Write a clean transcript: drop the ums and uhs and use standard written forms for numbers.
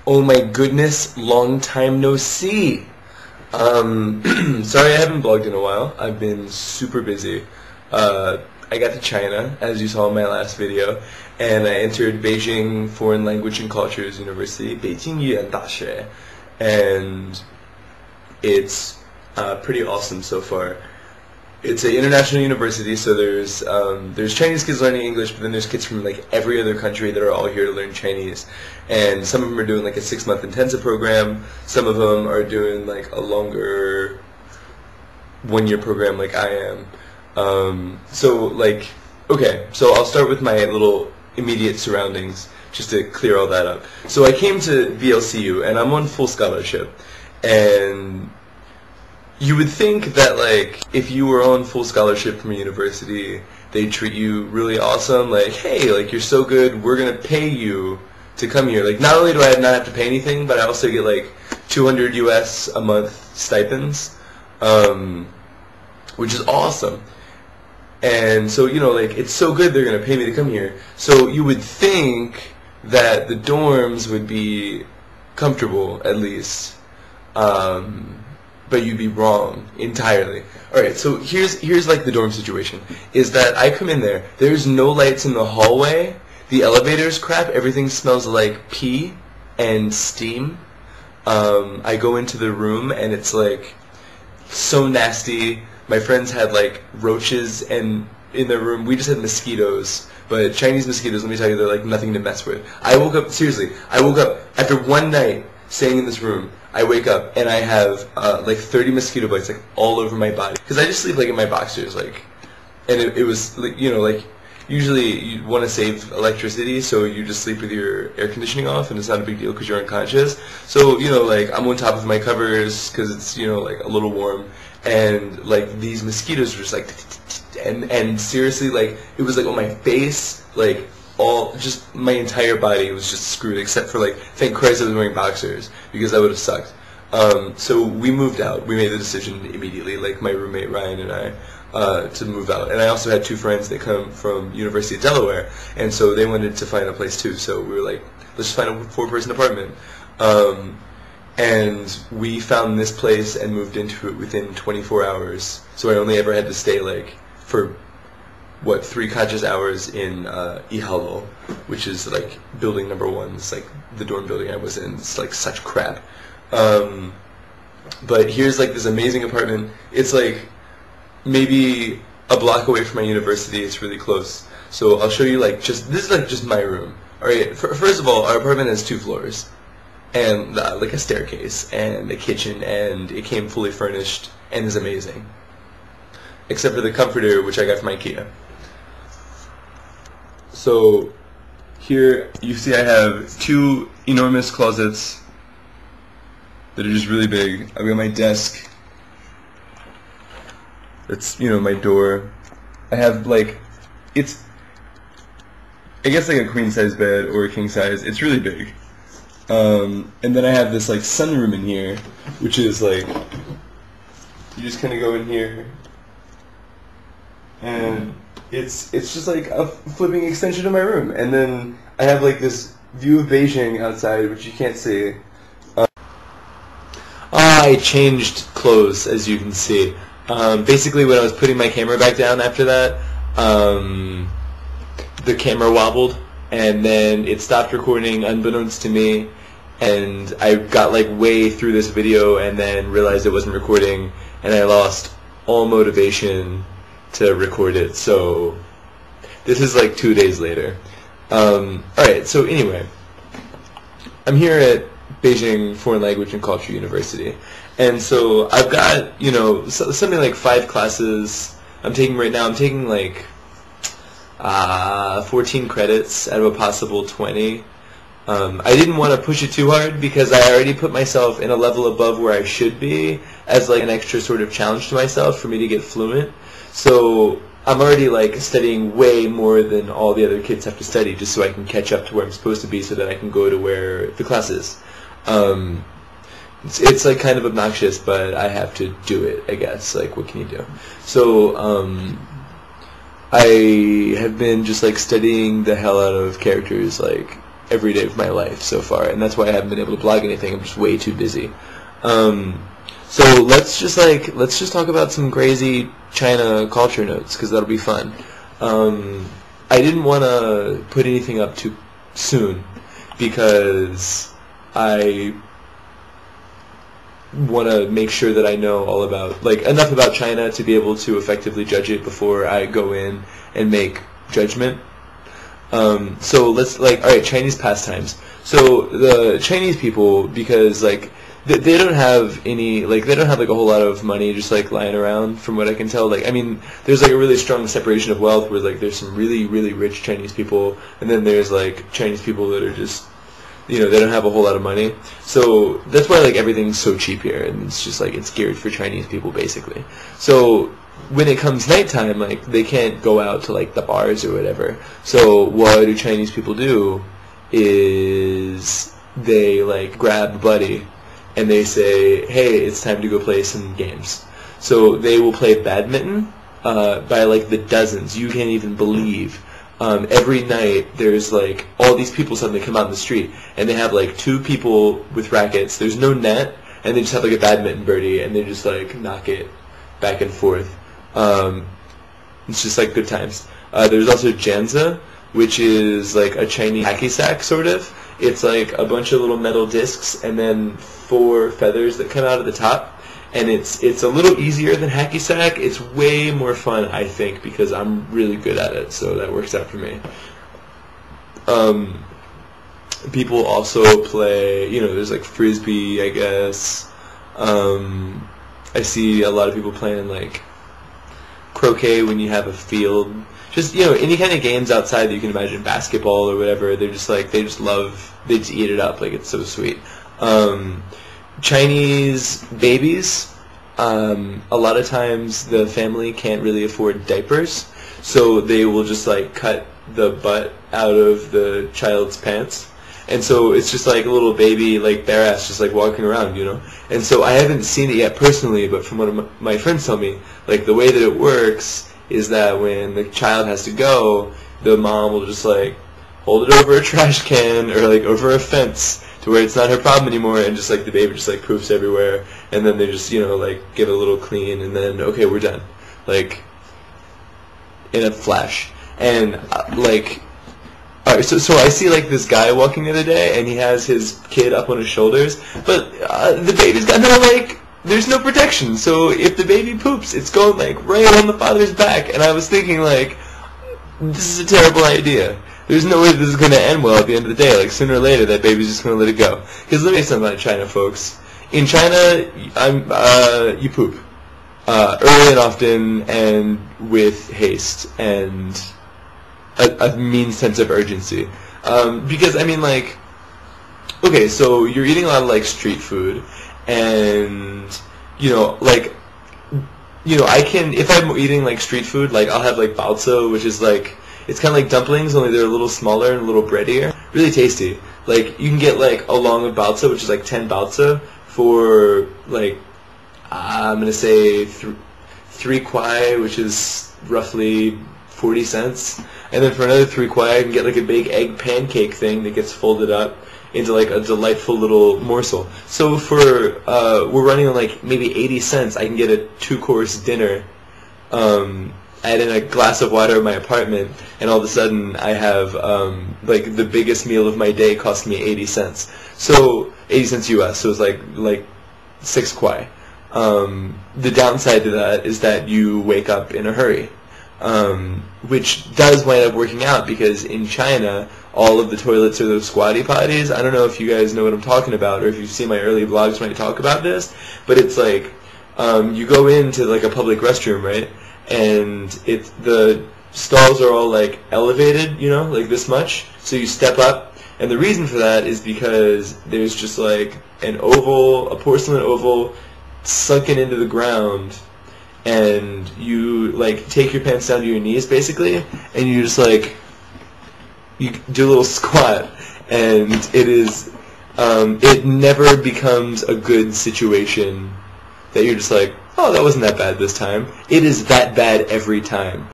Oh my goodness, long time no see. Sorry I haven't blogged in a while. I've been super busy. I got to China, as you saw in my last video, and I entered Beijing Foreign Language and Cultures University, Beijing Yuan Daxue, and it's pretty awesome so far. It's an international university, so there's Chinese kids learning English, but then there's kids from like every other country that are all here to learn Chinese. And some of them are doing like a 6-month intensive program. Some of them are doing like a longer 1-year program, like I am. So I'll start with my little immediate surroundings just to clear all that up. So I came to BLCU, and I'm on full scholarship, and you would think that, like, if you were on full scholarship from a university, they'd treat you really awesome. Like, hey, like, you're so good, we're going to pay you to come here. Like, not only do I not have to pay anything, but I also get, like, 200 US a month stipends, which is awesome. And so, you know, like, it's so good they're going to pay me to come here. So you would think that the dorms would be comfortable, at least. But you'd be wrong entirely. Alright, so here's like the dorm situation. Is that I come in there, there's no lights in the hallway, the elevator's crap, everything smells like pee and steam. I go into the room and it's like so nasty. My friends had like roaches, and in their room we just had mosquitoes. But Chinese mosquitoes, let me tell you, they're like nothing to mess with. I woke up after one night staying in this room. I wake up and I have like 30 mosquito bites like all over my body, because I just sleep like in my boxers, like, and it was like, you know, like usually you want to save electricity, so you just sleep with your air conditioning off, and it's not a big deal because you're unconscious. So, you know, like, I'm on top of my covers because it's, you know, like a little warm, and like these mosquitoes were just like, and seriously, like, it was like on my face, like just my entire body was just screwed, except for, like, thank Christ I was wearing boxers, because that would have sucked. So we moved out. We made the decision immediately, like my roommate Ryan and I, to move out. And I also had 2 friends that come from University of Delaware, and so they wanted to find a place too. So we were like, let's just find a 4-person apartment. And we found this place and moved into it within 24 hours. So I only ever had to stay, like, for 3 conscious hours in Ihalo, which is like building number 1. It's like the dorm building I was in. It's like such crap. But here's like this amazing apartment. It's like maybe a block away from my university. It's really close. So I'll show you, like, this is like just my room. Alright, first of all, our apartment has 2 floors, and like a staircase and a kitchen, and it came fully furnished and is amazing. Except for the comforter, which I got from IKEA. So here you see I have 2 enormous closets that are just really big. I've got my desk. That's, you know, my door. I have, like, it's, I guess, like a queen size bed or a king size. It's really big. And then I have this like sunroom in here, which is like, you just kind of go in here, and it's just like a flipping extension of my room. And then I have like this view of Beijing outside, which you can't see. I changed clothes, as you can see. Basically, when I was putting my camera back down after that, the camera wobbled, and then it stopped recording unbeknownst to me, and I got like way through this video and then realized it wasn't recording, and I lost all motivation to record it. So this is like 2 days later. Alright, so anyway, I'm here at Beijing Foreign Language and Culture University, and so I've got, you know, something like 5 classes I'm taking right now. I'm taking like 14 credits out of a possible 20. I didn't want to push it too hard because I already put myself in a level above where I should be as like an extra sort of challenge to myself for me to get fluent. So I'm already like studying way more than all the other kids have to study, just so I can catch up to where I'm supposed to be, so that I can go to where the class is. It's like kind of obnoxious, but I have to do it, I guess. Like, what can you do? So I have been just like studying the hell out of characters like every day of my life so far, and that's why I haven't been able to blog anything. I'm just way too busy. So let's just talk about some crazy China culture notes, because that'll be fun. I didn't want to put anything up too soon because I want to make sure that I know all about, like, enough about China to be able to effectively judge it before I go in and make judgment. So let's, like, alright, Chinese pastimes. So the Chinese people, because, like, they don't have any, like, they don't have, like, a whole lot of money just, like, lying around, from what I can tell. Like, I mean, there's, like, a really strong separation of wealth where, like, there's some really, really rich Chinese people, and then there's, like, Chinese people that are just, you know, they don't have a whole lot of money. So that's why, like, everything's so cheap here, and it's just, like, it's geared for Chinese people, basically. So when it comes nighttime, like, they can't go out to, like, the bars or whatever. So what do Chinese people do is they, like, grab a buddy and they say, hey, it's time to go play some games. So they will play badminton by, like, the dozens. You can't even believe. Every night there's, like, all these people suddenly come out in the street, and they have, like, 2 people with rackets. There's no net, and they just have, like, a badminton birdie, and they just, like, knock it back and forth. It's just, like, good times. There's also Janza, which is, like, a Chinese hacky sack, sort of. It's, like, a bunch of little metal discs and then 4 feathers that come out of the top. And it's a little easier than hacky sack. It's way more fun, I think, because I'm really good at it, so that works out for me. People also play, you know, there's, like, frisbee, I guess. I see a lot of people playing, like, croquet when you have a field. Just, you know, any kind of games outside that you can imagine, basketball or whatever. They're just, like, they just eat it up. Like, it's so sweet. Chinese babies, a lot of times the family can't really afford diapers, so they will just, like, cut the butt out of the child's pants. And so it's just, like, a little baby, like, bare ass just, like, walking around, you know? And so I haven't seen it yet personally, but from what my friends tell me, like, the way that it works is that when the child has to go, the mom will just, like, hold it over a trash can or, like, over a fence to where it's not her problem anymore, and just, like, the baby just, like, poofs everywhere, and then they just, you know, like, give it a little clean, and then, okay, we're done. Like, in a flash. And, like, alright, so I see, like, this guy walking the other day, and he has his kid up on his shoulders, but the baby's got no, like, there's no protection, so if the baby poops, it's going, like, right on the father's back, and I was thinking, like, this is a terrible idea. There's no way this is going to end well at the end of the day. Like, sooner or later, that baby's just going to let it go. Because let me say something about China, folks. In China, you poop. Early and often, and with haste, and a mean sense of urgency. Because, I mean, like, okay, so you're eating a lot of, like, street food, and, you know, like, you know, if I'm eating, like, street food, like, I'll have, like, baozi, which is, like, it's kind of like dumplings, only they're a little smaller and a little breadier. Really tasty. Like, you can get, like, a long of baozi, which is, like, 10 baozi, for, like, I'm going to say 3 kwai, which is roughly 40 cents. And then for another 3 kwai, I can get, like, a big egg pancake thing that gets folded up into, like, a delightful little morsel. So for, we're running on, like, maybe 80 cents, I can get a 2-course dinner, add in a glass of water in my apartment, and all of a sudden I have, like, the biggest meal of my day cost me 80 cents. So, 80 cents US, so it's like 6 kwai. The downside to that is that you wake up in a hurry, which does wind up working out, because in China, all of the toilets are those squatty potties. I don't know if you guys know what I'm talking about, or if you've seen my early vlogs when I talk about this, but it's like, you go into, like, a public restroom, right? And the stalls are all, like, elevated, you know, like this much. So you step up, and the reason for that is because there's just, like, a porcelain oval sunken into the ground, and you, like, take your pants down to your knees, basically, and you just, like, you do a little squat, and it never becomes a good situation that you're just like, oh, that wasn't that bad this time. It is that bad every time.